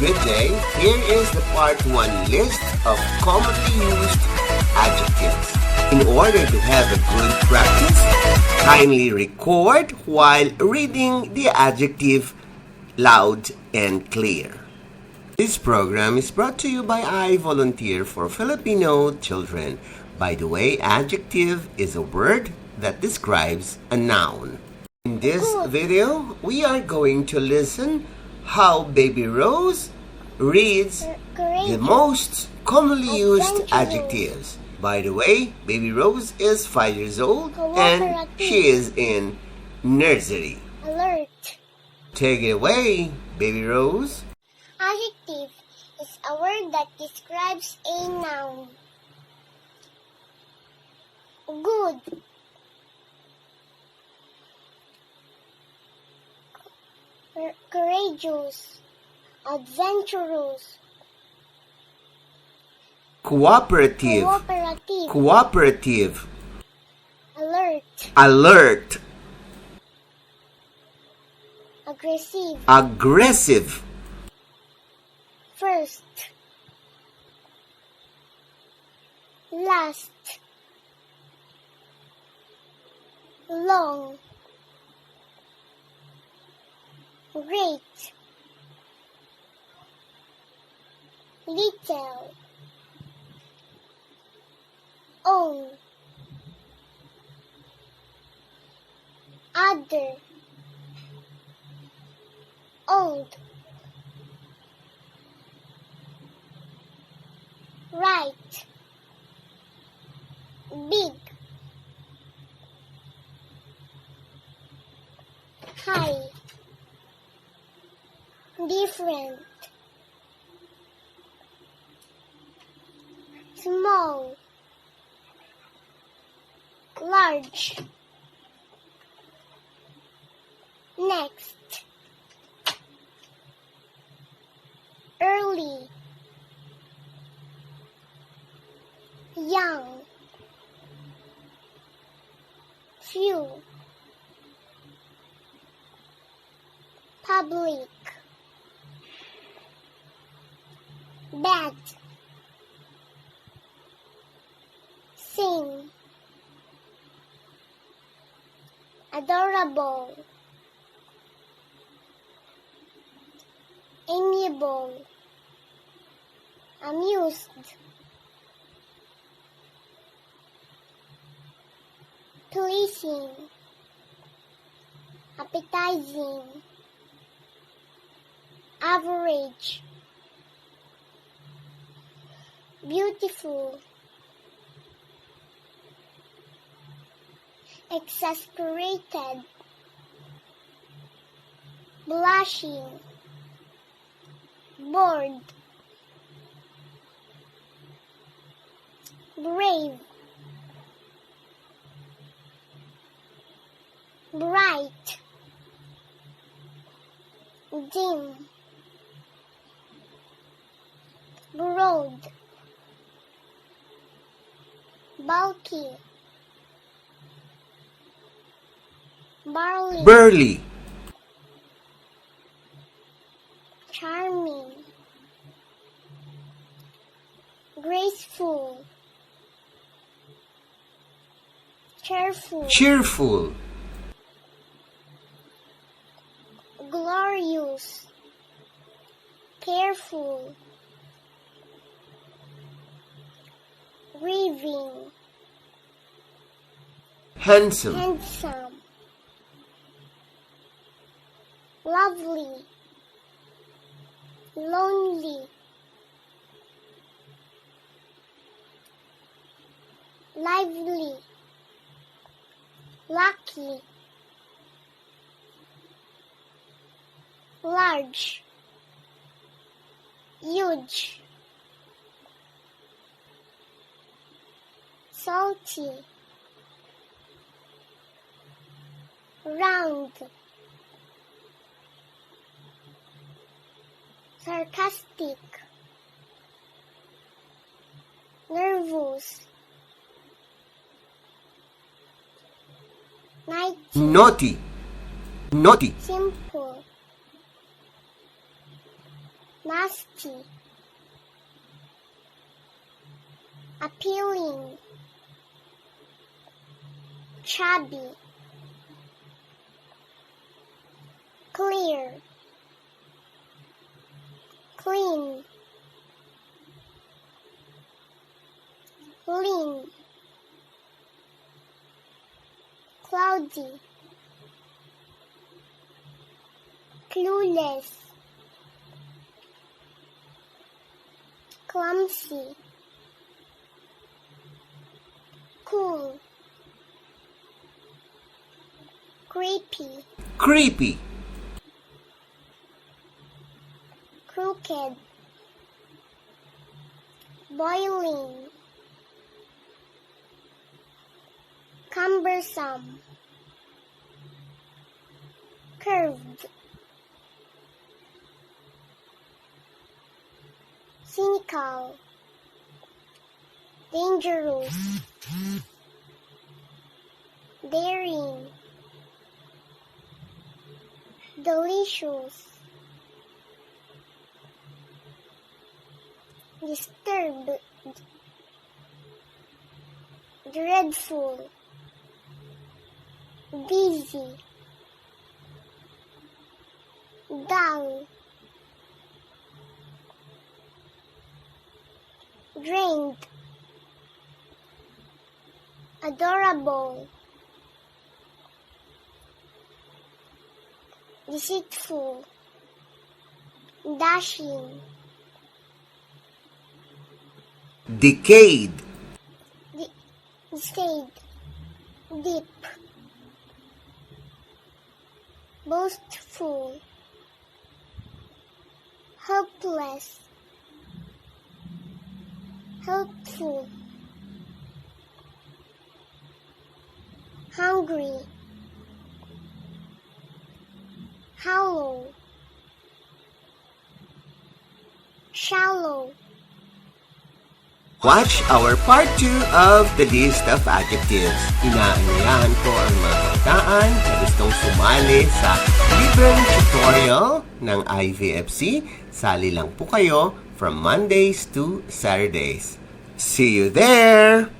Good day. Here is the part 1 list of commonly used adjectives. In order to have a good practice, kindly record while reading the adjective loud and clear. This program is brought to you by iVolunteer for Filipino Children. By the way, adjective is a word that describes a noun. In this video, we are going to listen how Baby Rose reads the most commonly used adjectives. By the way, Baby Rose is 5 years old and she is in nursery. Alert. Take it away, Baby Rose. Adjective is a word that describes a noun. Good. Courageous. Adventurous. Cooperative. Cooperative. Alert. Alert. Aggressive. Aggressive. First. Last. Long. Great. Little. Own. Other. Old. Right. Big. High. Different. Small. Large. Next. Early. Young. Few. Public. Bad. Sing. Adorable. Amiable. Amused. Pleasing. Appetizing. Average. Beautiful. Exasperated. Blushing. Bored. Brave. Bright. Dim. Broad. Bulky. Barley. Burly. Charming. Graceful. Cheerful. Cheerful. Glorious. Careful. Grieving. Handsome. Handsome. Lovely. Lonely. Lively. Lucky. Large. Huge. Salty. Round. Sarcastic. Nervous. Naughty. Naughty. Simple. nasty, appealing, chubby, clear, clean, lean, cloudy, clueless, clumsy, cool, creepy, Creepy. crooked, boiling, cumbersome, curved, cynical, dangerous, daring, delicious, disturbed, dreadful, busy, dull, drained, adorable, deceitful, dashing, Decayed. decayed, deep, boastful, helpless, helpful, hungry, hollow, shallow. Watch our part 2 of the list of adjectives. Inaanyayahan ko ang mga kabataan na gustong sumali sa libreng tutorial ng IVFC. Sali lang po kayo from Mondays to Saturdays. See you there!